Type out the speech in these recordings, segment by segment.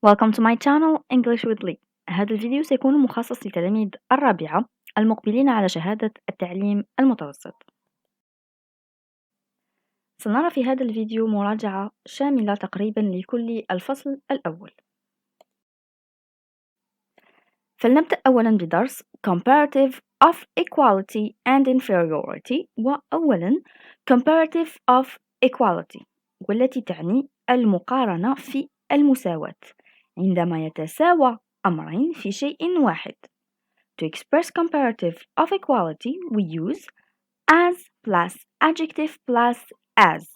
Welcome to my channel English with Lee. هذا الفيديو سيكون مخصص لتلاميذ الرابعة المقبلين على شهادة التعليم المتوسط. سنرى في هذا الفيديو مراجعة شاملة تقريبا لكل الفصل الأول. فلنبدأ أولا بدرس Comparative of Equality and Inferiority، وأولا Comparative of Equality، والتي تعني المقارنة في المساواة عندما يتساوى أمرين في شيء واحد. To express comparative of equality, we use as plus adjective plus as.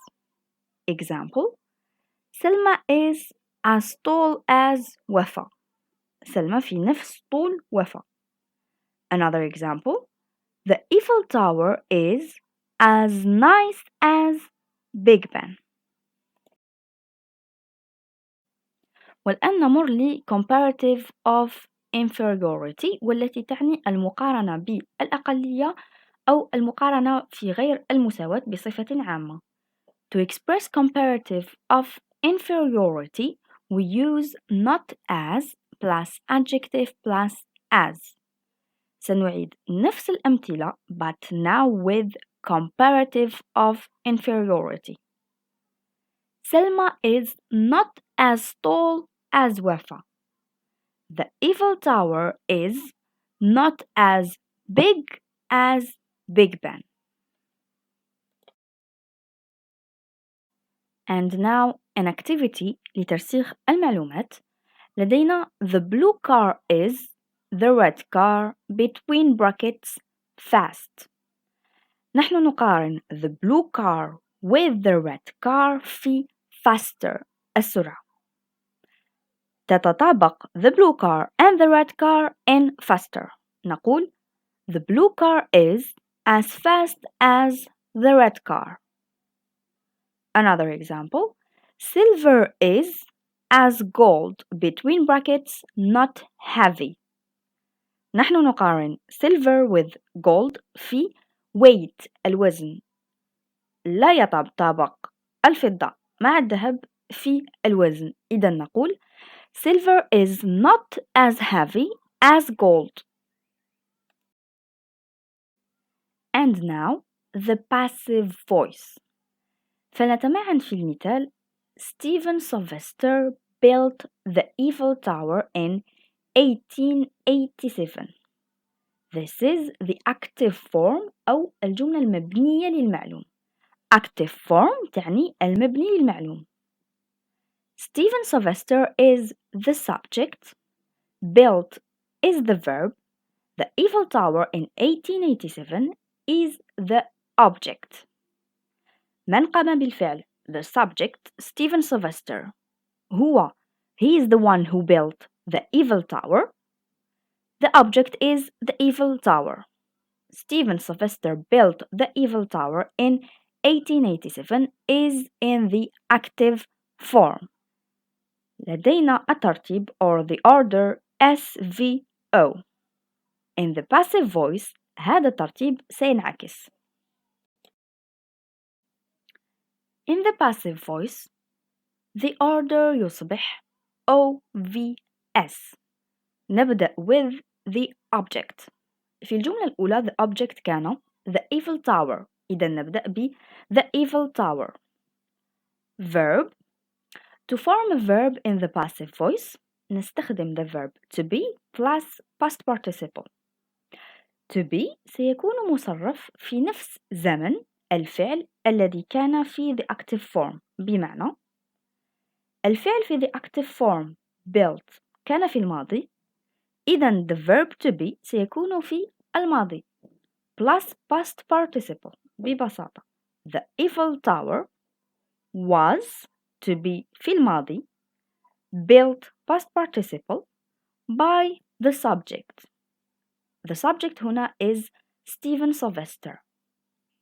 Example: Selma is as tall as Wafa. سلمى في نفس طول وفا. Another example: The Eiffel Tower is as nice as Big Ben. والآن نمر ل Comparative of Inferiority، والتي تعني المقارنة بالأقلية أو المقارنة في غير المساواة بصفة عامة. To express comparative of inferiority, we use not as plus adjective plus as. سنعيد نفس الأمثلة but now with comparative of inferiority. Selma is not as tall as Wafa. The Eiffel Tower is not as big as Big Ben. And now an activity لترسيخ المعلومات. لدينا the blue car is the red car between brackets fast. نحن نقارن the blue car with the red car في faster السرعة. تتطابق the blue car and the red car in faster. نقول the blue car is as fast as the red car. Another example: silver is as gold between brackets not heavy. نحن نقارن silver with gold في weight الوزن. لا يتطابق الفضة مع الذهب في الوزن. إذا نقول silver is not as heavy as gold. And now the passive voice. فنتمعن في المثال: Stephen Sylvester built the Eiffel Tower in 1887. This is the active form أو الجملة المبنية للمعلوم. Active form تعني المبني للمعلوم. Stephen Sylvester is the subject. Built is the verb. The Eiffel Tower in 1887 is the object. من قام بالفعل؟ The subject Stephen Sylvester. He is the one who built the Eiffel Tower. The object is the Eiffel Tower. Stephen Sylvester built the Eiffel Tower in 1887 is in the active form. لدينا الترتيب or the order SVO. In the passive voice هذا الترتيب سينعكس. In the passive voice the order يصبح OVS. نبدأ with the object. في الجملة الأولى the object كان the Eiffel Tower. إذا نبدأ ب the Eiffel Tower. Verb. To form a verb in the passive voice نستخدم the verb to be plus past participle. To be سيكون مصرف في نفس زمن الفعل الذي كان في the active form. بمعنى الفعل في the active form built كان في الماضي. إذن the verb to be سيكون في الماضي plus past participle. ببساطة the Eiffel Tower was to be في الماضي built past participle by the subject. The subject هنا is Stephen Sylvester.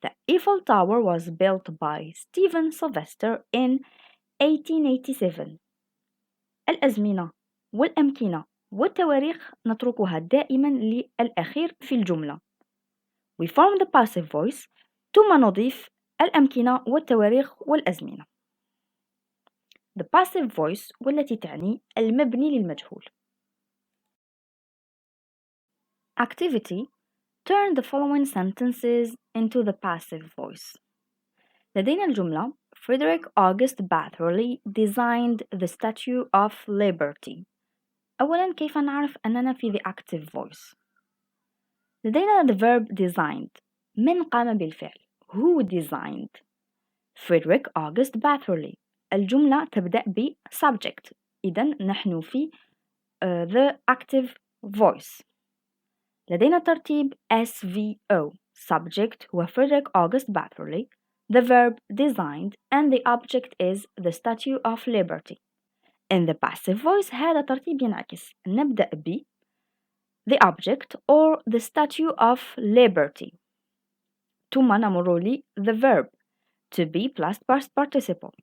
The Eiffel Tower was built by Stephen Sylvester in 1887. الأزمنة والأمكنة والتواريخ نتركها دائما للأخير في الجملة. We form the passive voice ثم نضيف الأمكنة والتواريخ والأزمنة. the passive voice والتي تعني المبني للمجهول. Activity: turn the following sentences into the passive voice. لدينا الجملة Frederick August Batterley designed the Statue of Liberty. أولاً كيف نعرف أننا في the active voice؟ لدينا the verb designed. من قام بالفعل؟ Who designed؟ Frederick August Batterley. الجملة تبدأ ب subject. إذن نحن في the active voice. لدينا ترتيب SVO. Subject هو Frederick August Batterley. The verb designed and the object is the Statue of Liberty. In the passive voice هذا ترتيب ينعكس. نبدأ ب the object or the Statue of Liberty. ثم نمر ل the verb to be plus past participle.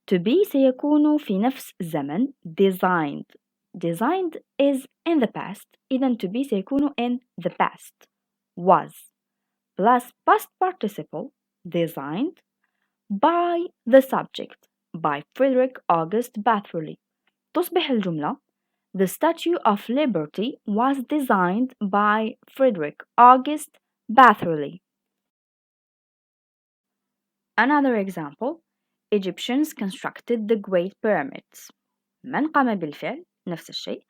To be سيكون في نفس زمن designed. Designed is in the past. إذن to be سيكون in the past. Was plus past participle designed by the subject by Frederick August Batterley. تصبح الجملة The Statue of Liberty was designed by Frederick August Batterley. Another example: Egyptians constructed the Great Pyramids. من قام بالفعل؟ نفس الشيء.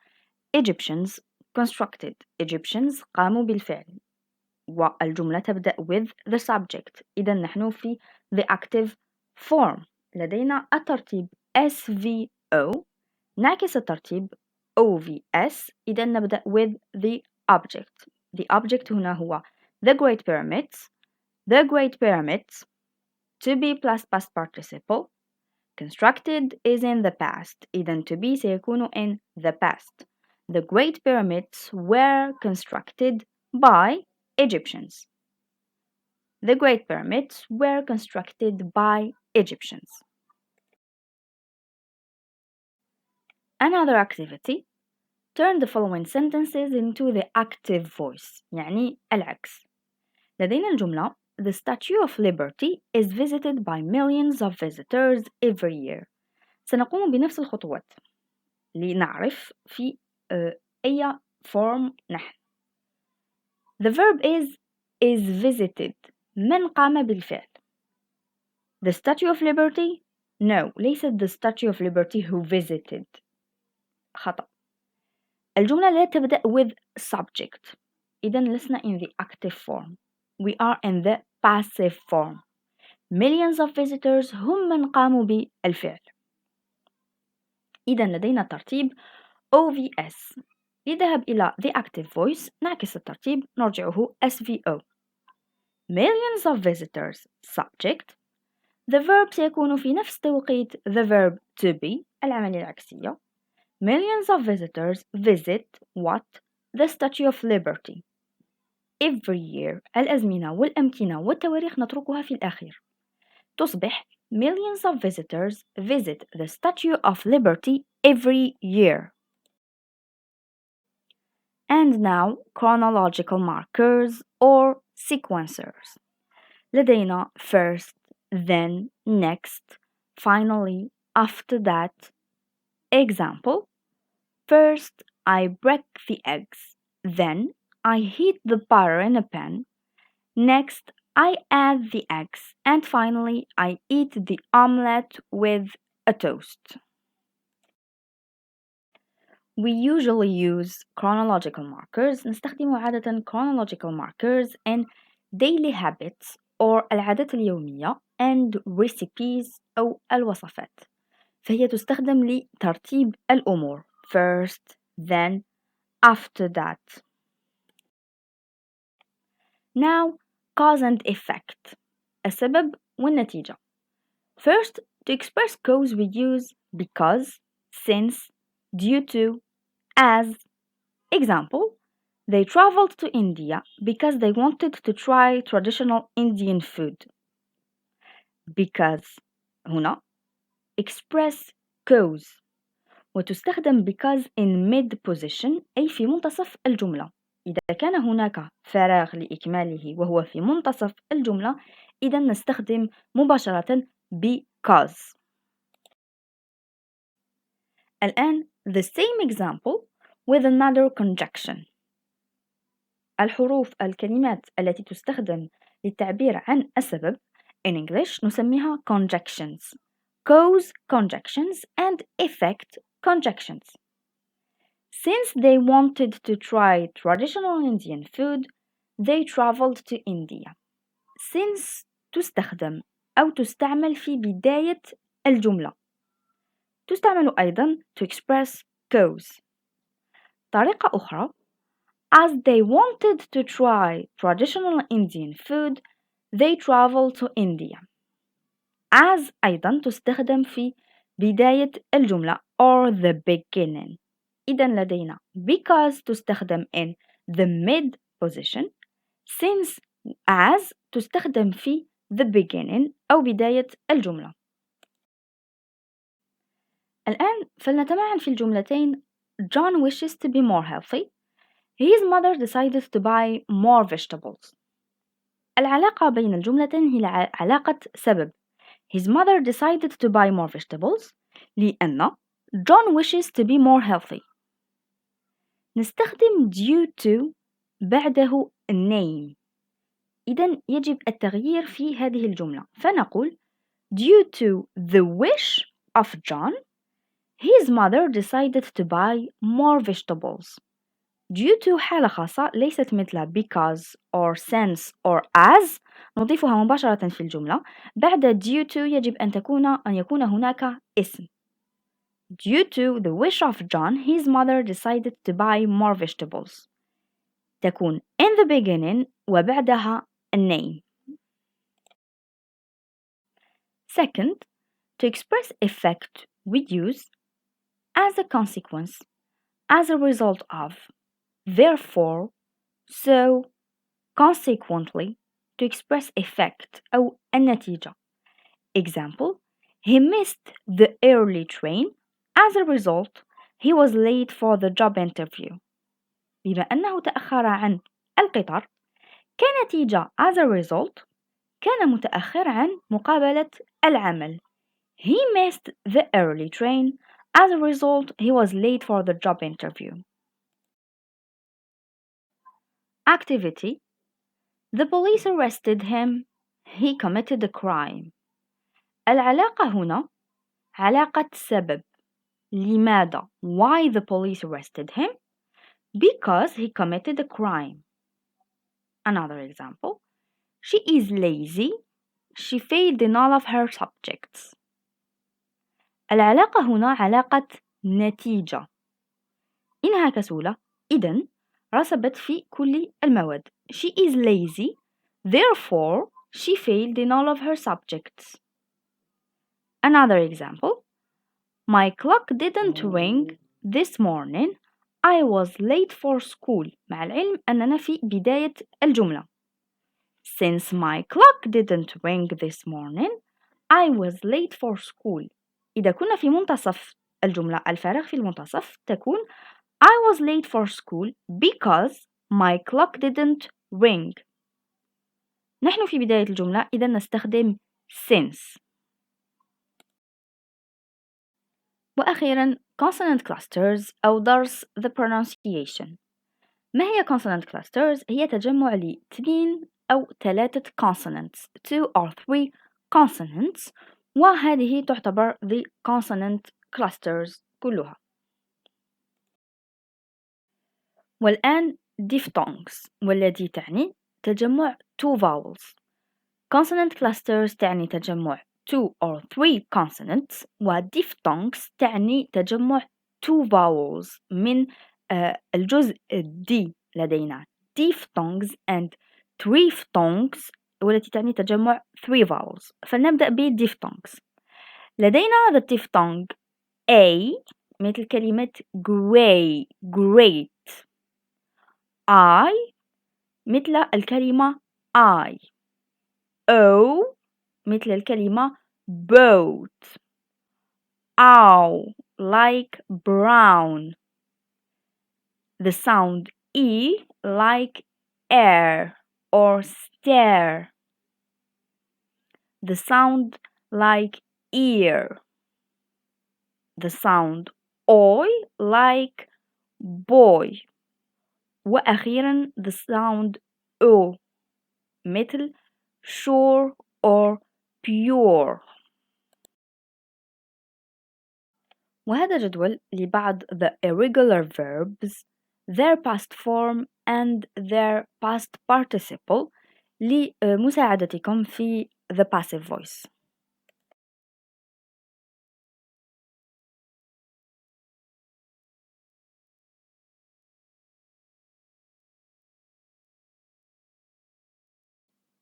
Egyptians constructed. Egyptians قاموا بالفعل. والجملة تبدأ with the subject. إذا نحن في the active form. لدينا الترتيب SVO نعكس الترتيب OVS. إذا نبدأ with the object. The object هنا هو the Great Pyramids. The Great Pyramids. To be plus past participle. Constructed is in the past. إذا to be سيكون in the past. The Great Pyramids were constructed by Egyptians. The Great Pyramids were constructed by Egyptians. Another activity: turn the following sentences into the active voice. يعني العكس. لدينا الجملة The Statue of Liberty is visited by millions of visitors every year. سنقوم بنفس الخطوات لنعرف في أي form نحن. The verb is visited. من قام بالفعل؟ The Statue of Liberty? No, ليست the Statue of Liberty who visited. خطأ. الجملة لا تبدأ with subject. إذن لسنا in the active form. We are in the passive form. Millions of visitors هم من قاموا بالفعل. إذن لدينا ترتيب OVS. لذهب إلى the active voice نعكس الترتيب نرجعه SVO. Millions of visitors subject. The verb سيكون في نفس توقيت the verb to be العملية العكسية. Millions of visitors visit what? The Statue of Liberty. Every year. الأزمنة والأمكنة والتواريخ نتركها في الأخير. تصبح Millions of visitors visit the Statue of Liberty every year. And now chronological markers or sequencers. لدينا first, then, next, finally, after that. Example: first, I break the eggs. Then, I heat the butter in a pan. Next, I add the eggs. And finally, I eat the omelette with a toast. We usually use chronological markers. نستخدم عادة chronological markers in daily habits or العادات اليومية and recipes أو الوصفات. فهي تستخدم لترتيب الأمور first, then, after that. Now, cause and effect. السبب والنتيجة. First, to express cause we use because, since, due to, as. Example: they traveled to India because they wanted to try traditional Indian food. Because هنا express cause وتستخدم because in mid position أي في منتصف الجملة. إذا كان هناك فراغ لإكماله وهو في منتصف الجملة إذا نستخدم مباشرة because. الآن the same example with another conjunction. الكلمات التي تستخدم للتعبير عن السبب in English نسميها conjunctions, cause conjunctions and effect conjunctions. Since they wanted to try traditional Indian food, they traveled to India. Since تستخدم أو تستعمل في بداية الجملة. تستعمل أيضا to express cause. طريقة أخرى as they wanted to try traditional Indian food, they traveled to India. As أيضا تستخدم في بداية الجملة or the beginning. إذا لدينا because تستخدم in the mid position, since as تستخدم في the beginning أو بداية الجملة. الآن فلنتمعن في الجملتين John wishes to be more healthy. His mother decided to buy more vegetables. العلاقة بين الجملتين هي علاقة سبب. His mother decided to buy more vegetables لأن John wishes to be more healthy. نستخدم due to بعده name. إذن يجب التغيير في هذه الجملة. فنقول due to the wish of John, his mother decided to buy more vegetables. Due to حالة خاصة ليست مثل because or since or as نضيفها مباشرة في الجملة. بعد due to يجب أن يكون هناك اسم. Due to the wish of John, his mother decided to buy more vegetables. تكون in the beginning وبعدها a name. Second, to express effect we use as a consequence, as a result of, therefore, so, consequently, to express effect أو النتيجة. Example, he missed the early train. As a result, he was late for the job interview. بما أنه تأخر عن القطار كنتيجة as a result كان متأخر عن مقابلة العمل. He missed the early train. As a result, he was late for the job interview. Activity. The police arrested him. He committed a crime. العلاقة هنا علاقة سبب. لماذا? Why the police arrested him? Because he committed a crime. Another example. She is lazy. She failed in all of her subjects. العلاقة هنا علاقة نتيجة. إنها كسولة. إذن رسبت في كل المواد. She is lazy. Therefore, she failed in all of her subjects. Another example. My clock didn't ring this morning. I was late for school. مع العلم أننا في بداية الجملة. Since my clock didn't ring this morning, I was late for school. إذا كنا في منتصف الجملة الفارغ في المنتصف تكون I was late for school because my clock didn't ring. نحن في بداية الجملة إذا نستخدم since. وأخيرا consonant clusters أو درس the pronunciation. ما هي consonant clusters؟ هي تجمع لاثنين أو ثلاثة consonants 2 or 3 consonants وهذه تعتبر the consonant clusters كلها. والآن diphthongs والتي تعني تجمع 2 vowels. consonant clusters تعني تجمع 2 or 3 consonants و diphthongs تعني تجمع 2 vowels من الجزء D لدينا diphthongs and triphthongs والتي تعني تجمع 3 vowels. فلنبدأ ب diphthongs. لدينا the diphthong A مثل كلمة gray great. I مثل الكلمة I. O مثل الكلمة boat. Ow like brown. The sound E like air or stare. The sound like ear. The sound I like boy. وأخيرا the sound O مثل sure or pure. وهذا جدول لبعض the irregular verbs, their past form and their past participle لمساعدتكم في the passive voice.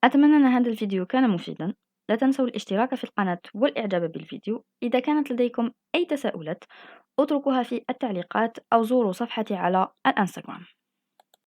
أتمنى أن هذا الفيديو كان مفيدا. لا تنسوا الاشتراك في القناة والإعجاب بالفيديو. إذا كانت لديكم أي تساؤلات اتركوها في التعليقات أو زوروا صفحتي على الانستغرام.